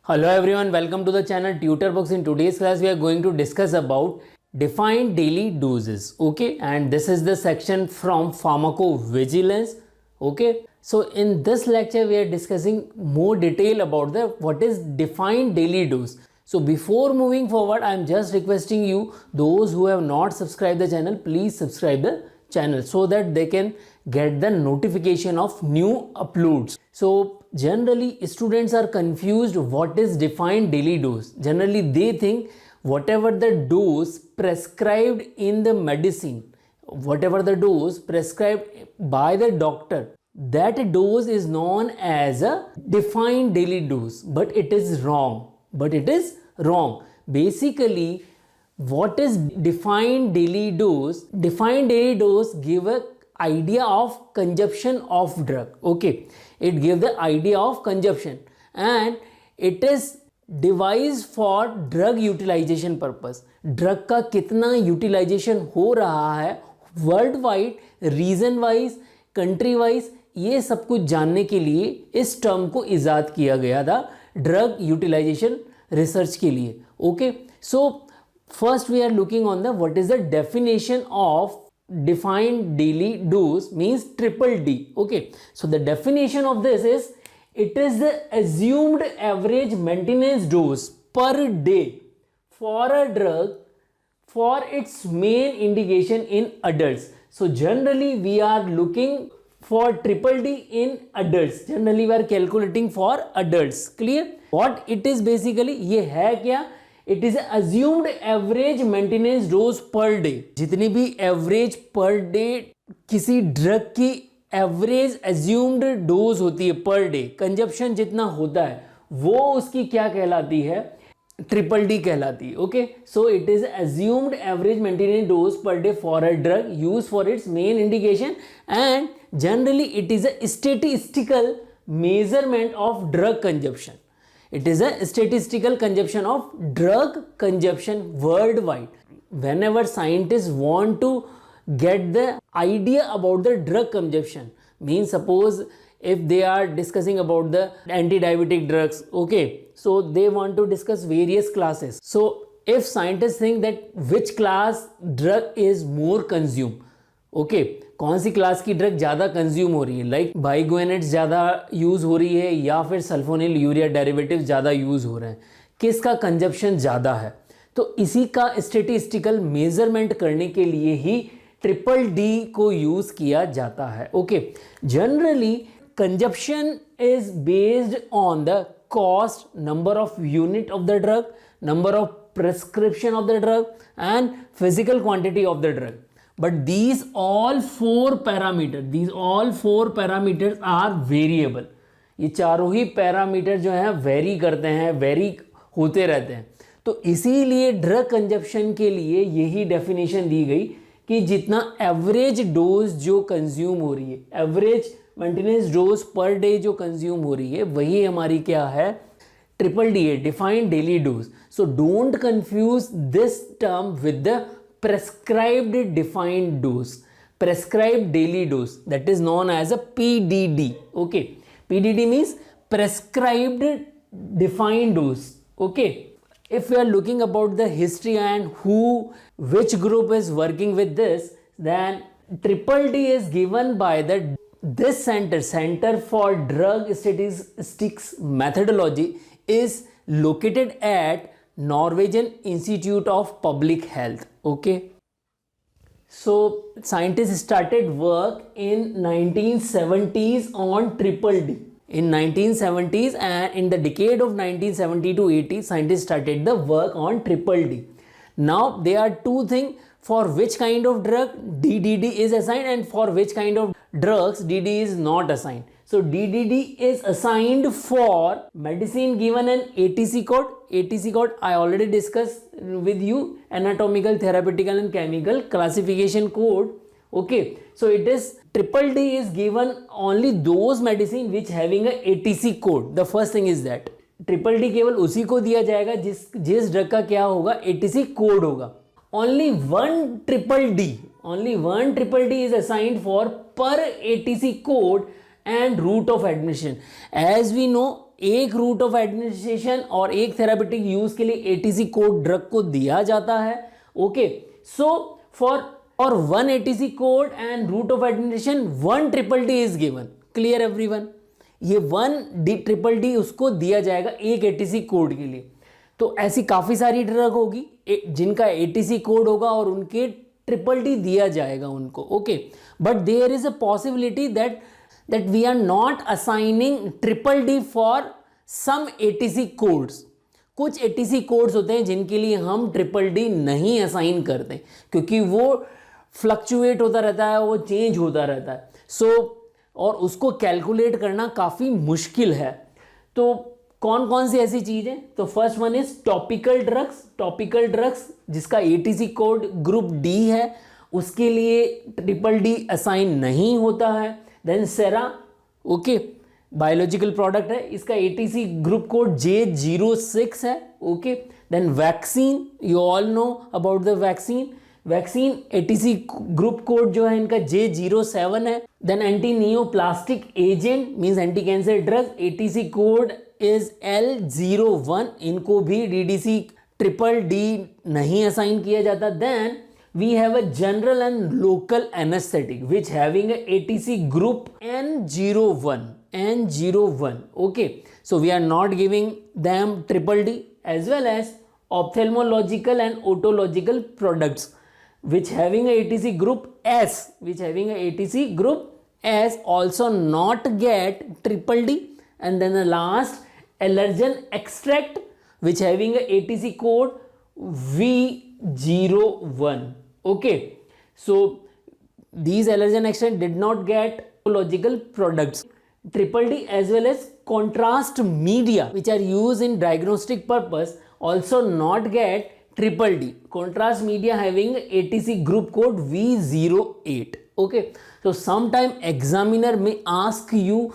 Hello everyone, welcome to the channel TutorBooks. In today's class, we are going to discuss about defined daily doses. Okay, and this is the section from pharmacovigilance. Okay, so in this lecture, we are discussing more detail about the what is defined daily dose. So before moving forward, I am just requesting you, those who have not subscribed the channel, please subscribe the channel so that they can get the notification of new uploads. So generally students are confused what is defined daily dose. Generally they think whatever the dose prescribed in the medicine, whatever the dose prescribed by the doctor, that dose is known as a defined daily dose, but it is wrong. Basically, what is defined daily dose? Defined daily dose give a idea of consumption of drug. Okay, it gives the idea of consumption and it is devised for drug utilization purpose. Drug का कितना utilisation हो रहा है world wide, region wise, country wise, ये सब कुछ जानने के लिए इस टर्म को इजाद किया गया था ड्रग यूटिलाइजेशन रिसर्च के लिए. Okay, so first we are looking on the what is the definition of defined daily dose, means triple D. Okay, so the definition of this is it is the assumed average maintenance dose per day for a drug for its main indication in adults. So generally we are looking for triple D in adults. Generally we are calculating for adults. Clear? What it is basically, ये है क्या? It is assumed average maintenance dose per day. जितनी भी average per day किसी drug की average assumed dose होती है per day, consumption जितना होता है वो उसकी क्या कहलाती है? ट्रिपल डी कहलाती है. Okay, so it is assumed average maintenance dose per day for a drug use for its main indication and generally it is a statistical measurement of drug consumption. It is a statistical consumption of drug consumption worldwide. Whenever scientists want to get the idea about the drug consumption, means suppose if they are discussing about the anti-diabetic drugs, okay, so they want to discuss various classes. So if scientists think that which class drug is more consumed, okay कौन सी class की drug ज़्यादा consume हो रही है, like बाइगोनेट्स ज़्यादा use हो रही है या फिर सल्फोनिल यूरिया डेरिवेटिव ज़्यादा यूज़ हो रहे हैं, किसका कंजप्शन ज़्यादा है, तो इसी का स्टेटिस्टिकल मेजरमेंट करने के लिए ही ट्रिपल डी को यूज़ किया जाता है. Okay, generally consumption is based on the cost, number of unit of the drug, number of prescription of the drug and physical quantity of the drug. But these all four parameters are variable. ये चारों ही parameter जो हैं very करते हैं, very होते रहते हैं. तो इसीलिए ड्रग कंजप्शन के लिए यही डेफिनेशन दी गई कि जितना एवरेज डोज जो कंज्यूम हो रही है, average maintenance dose per day जो कंज्यूम हो रही है, वही हमारी क्या है? ट्रिपल डी है, defined daily dose. So don't confuse this term with the prescribed defined dose, prescribed daily dose, that is known as a PDD. Okay, PDD means prescribed defined dose. Okay, if we are looking about the history and which group is working with this, then triple D is given by this center for drug statistics methodology is located at Norwegian Institute of Public Health. Okay, so scientists started work in 1970s on triple D. In 1970s and in the decade of 1970 to 80, scientists started the work on triple D. Now there are two things for which kind of drug DDD is assigned and for which kind of drugs DD is not assigned. So DDD is assigned for medicine given an ATC code. ATC code I already discussed with you, anatomical, therapeutical and chemical classification code. Okay, so it is triple D is given only those medicine which having a ATC code. The first thing is that triple D केवल उसी को दिया जाएगा जिस drug का क्या होगा? ATC code होगा. Only one triple D is assigned for per ATC code and route of admission. As we know, एक रूट ऑफ एडमिनिस्ट्रेशन और एक थेरापेटिक यूज के लिए एटीसी कोड ड्रग को दिया जाता है. Okay, so for one ATC code and route of administration one triple D is given. Clear everyone? ये वन ट्रिपल डी उसको दिया जाएगा एक एटीसी कोड के लिए. तो ऐसी काफ़ी सारी ड्रग होगी जिनका एटीसी कोड होगा और उनके ट्रिपल डी दिया जाएगा उनको. Okay, but there is a possibility that we are not assigning triple D for some ATC codes. कुछ एटीसी कोड्स होते हैं जिनके लिए हम ट्रिपल डी नहीं असाइन करते क्योंकि वो फ्लक्चुएट होता रहता है, वो चेंज होता रहता है. सो और उसको कैलकुलेट करना काफ़ी मुश्किल है. तो कौन कौन सी ऐसी चीज़ है? तो first one is topical drugs. Topical drugs जिसका एटीसी कोड ग्रुप डी है उसके लिए ट्रिपल डी असाइन नहीं होता है. Then sera, okay, biological product है, इसका एटीसी ग्रुप कोड J06 है. Okay, then vaccine, you all know about the vaccine. Vaccine ATC group code जो है इनका J07 है. Then anti neoplastic agent means anti cancer drug, ATC code is L01. इनको भी DDC triple D नहीं assign किया जाता. Then we have a general and local anesthetic which having a ATC group N01. Okay, so we are not giving them triple D. As well as ophthalmological and otological products which having a ATC group S, also not get triple D. And then the last allergen extract which having a ATC code V01. Okay, so these allergen extract did not get logical products. Triple D as well as contrast media which are used in diagnostic purpose also not get triple D. Contrast media having ATC group code V08. Okay, so sometime examiner may ask you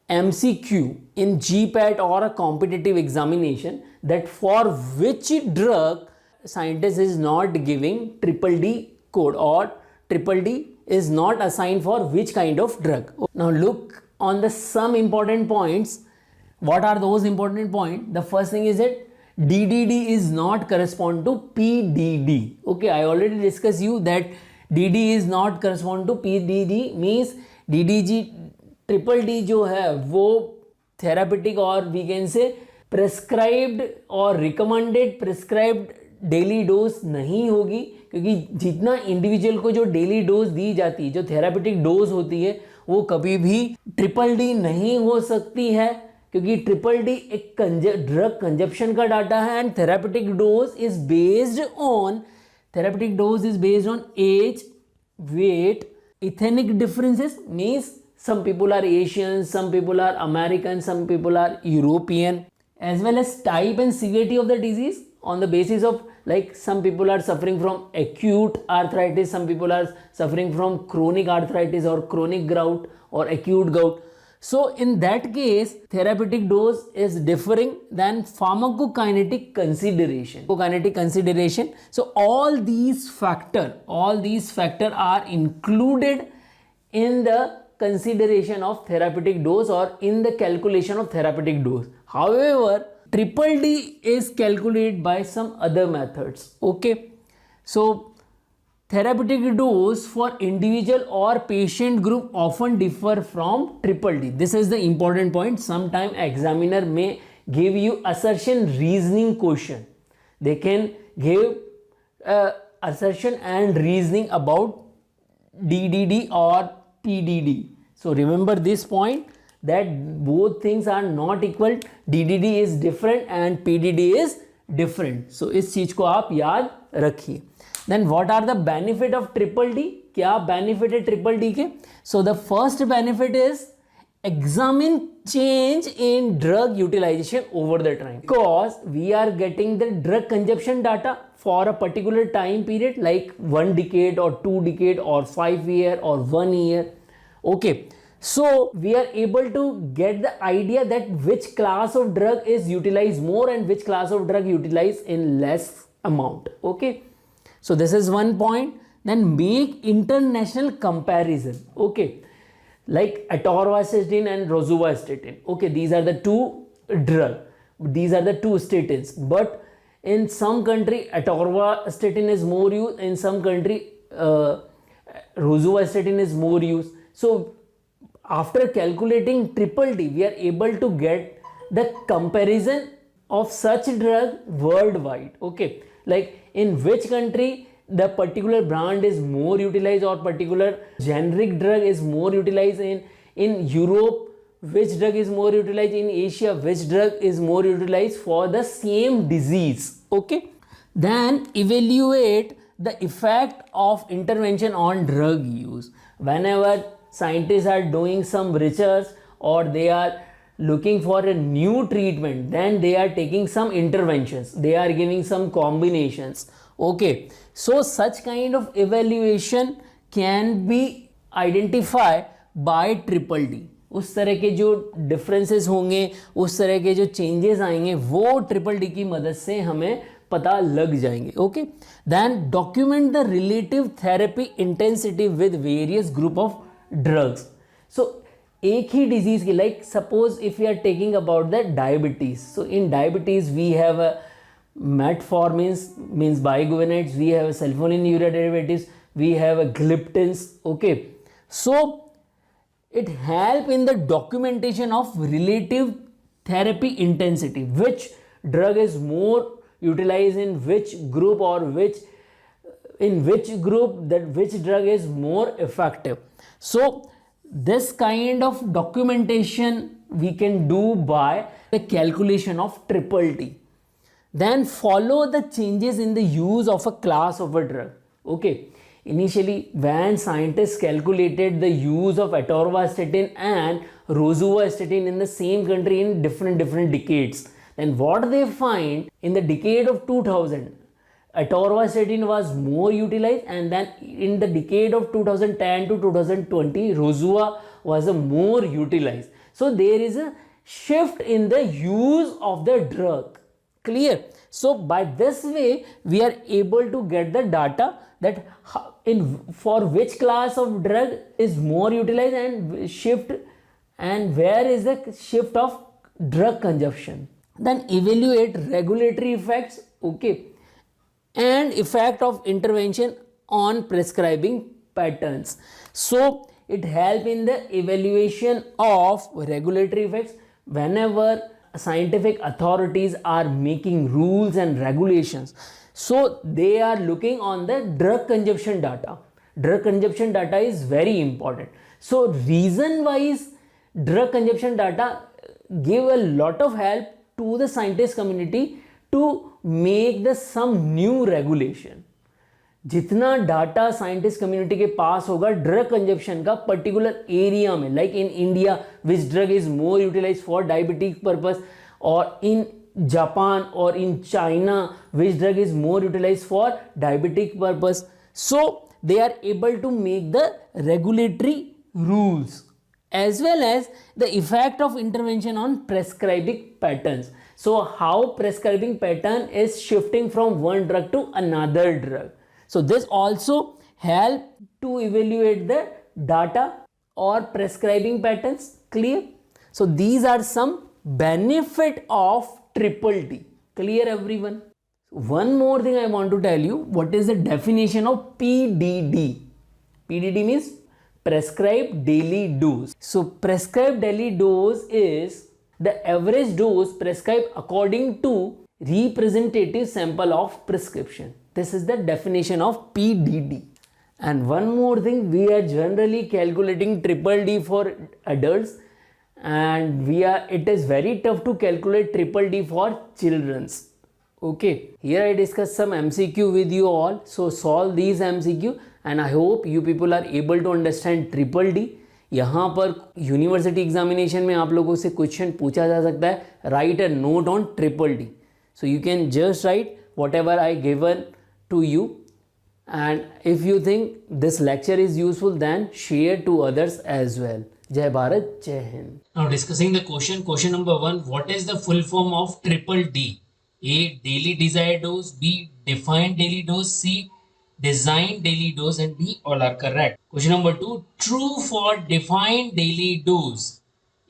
MCQ in GPAT or a competitive examination that for which drug scientist is not giving triple D code or triple D is not assigned for which kind of drug. Now look on the some important points. What are those important points? The first thing is that DDD is not correspond to PDD. Okay, I already discussed you that DD is not correspond to PDD means DDG triple D जो है वो therapeutic और we can say prescribed और recommended prescribed daily dose नहीं होगी क्योंकि जितना individual को जो डेली डोज दी जाती है, जो थेरापेटिक डोज होती है, वो कभी भी ट्रिपल डी नहीं हो सकती है क्योंकि ट्रिपल डी एक ड्रग कंजप्शन का डाटा है. And therapeutic dose is based on age, weight, ethnic differences means some people are Asian, some people are American, some people are European, as well as type and severity of the disease on the basis of like some people are suffering from acute arthritis, some people are suffering from chronic arthritis or chronic gout or acute gout. So in that case therapeutic dose is differing than pharmacokinetic consideration. So all these factor are included in the consideration of therapeutic dose or in the calculation of therapeutic dose. However, triple D is calculated by some other methods. Okay, so therapeutic dose for individual or patient group often differ from triple D. This is the important point. Sometime examiner may give you assertion reasoning question. They can give assertion and reasoning about DDD or PDD. So remember this point that both things are not equal. DDD is different and PDD is different. So इस चीज को आप याद रखिए. Then what are the benefit of triple D? क्या benefit है triple D के? So the first benefit is examine change in drug utilization over the time, because we are getting the drug consumption data for a particular time period like 1 decade or 2 decade or 5 year or 1 year. Okay, so we are able to get the idea that which class of drug is utilized more and which class of drug utilized in less amount. Okay, so this is one point. Then make international comparison. Okay, like atorvastatin and rosuvastatin. Okay, these are the two drug. These are the two statins, but in some country atorvastatin is more used, in some country rosuvastatin is more used. So after calculating triple D, we are able to get the comparison of such drug worldwide. Okay, like in which country the particular brand is more utilized or particular generic drug is more utilized, in Europe which drug is more utilized, in Asia which drug is more utilized for the same disease. Okay, then evaluate the effect of intervention on drug use. Whenever scientists are doing some research or they are looking for a new treatment, then they are taking some interventions, they are giving some combinations. Okay, so such kind of evaluation can be identified by triple D. उस तरह के जो differences होंगे, उस तरह के जो changes आएंगे, वो ट्रिपल डी की मदद से हमें पता लग जाएंगे. Okay, then document the relative therapy intensity with various group of drugs. So एक ही डिजीज की, like suppose if you are taking about the diabetes, so in diabetes we have a metformin means biguvenides, we have a sulfonylurea derivatives, we have a gliptins. Okay, so it help in the documentation of relative therapy intensity, which drug is more utilized in which group, or in which group that which drug is more effective. So this kind of documentation we can do by the calculation of triple T. Then follow the changes in the use of a class of a drug. Okay, initially when scientists calculated the use of atorvastatin and rosuvastatin in the same country in different decades, then what they find, in the decade of 2000 atorvastatin was more utilized, and then in the decade of 2010 to 2020 rosua was more utilized. So there is a shift in the use of the drug. Clear? So by this way we are able to get the data that for which class of drug is more utilized and shift, and where is the shift of drug consumption. Then evaluate regulatory effects. Okay, and effect of intervention on prescribing patterns. So it help in the evaluation of regulatory effects. Whenever scientific authorities are making rules and regulations, so they are looking on the drug consumption data. Drug consumption data is very important. So reason wise drug consumption data give a lot of help to the scientist community to make the some new regulation. जितना data scientist community के पास होगा drug consumption का particular area में, like in India which drug is more utilize for diabetic purpose, और in Japan और in China which drug is more utilize for diabetic purpose. So they are able to make the regulatory rules as well as the effect of intervention on prescribing patterns. So how prescribing pattern is shifting from one drug to another drug. So this also help to evaluate the data or prescribing patterns. Clear? So these are some benefit of triple T. Clear everyone? One more thing I want to tell you, what is the definition of PDD? PDD means prescribed daily dose. So prescribed daily dose is the average dose prescribed according to representative sample of prescription. This is the definition of PDD. And one more thing, we are generally calculating triple D for adults, and it is very tough to calculate triple D for children's. Okay, here I discuss some MCQ with you all. So solve these MCQ and I hope you people are able to understand triple D. यहाँ पर university examination में आप लोगों से question पूछा जा सकता है, write a note on triple D. So you can just write whatever I given to you, and if you think this lecture is useful then share to others as well. जय भारत, जय Hind. Now discussing the question number 1, what is the full form of triple D? A, daily desired dose, B, defined daily dose, C, designed daily dose, and D all are correct. Question number 2, true for defined daily dose.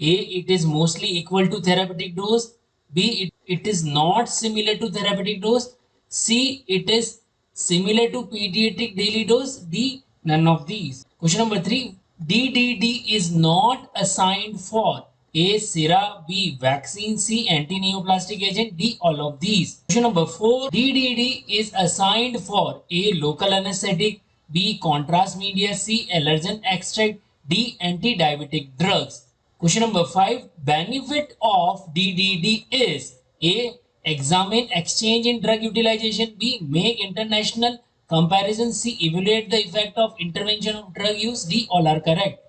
A, it is mostly equal to therapeutic dose. B, it is not similar to therapeutic dose. C, it is similar to pediatric daily dose. D, none of these. Question number 3. DDD is not assigned for A, sera, B, vaccine, C, anti-neoplastic agent, D, all of these. Question number 4. DDD is assigned for A, local anesthetic, B, contrast media, C, allergen extract, D, anti-diabetic drugs. Question number 5. Benefit of DDD is A, examine exchange in drug utilization, B, make international comparison, C, evaluate the effect of intervention of drug use, D, all are correct.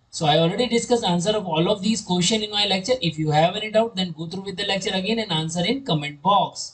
So I already discussed answer of all of these questions in my lecture. If you have any doubt, then go through with the lecture again and answer in comment box.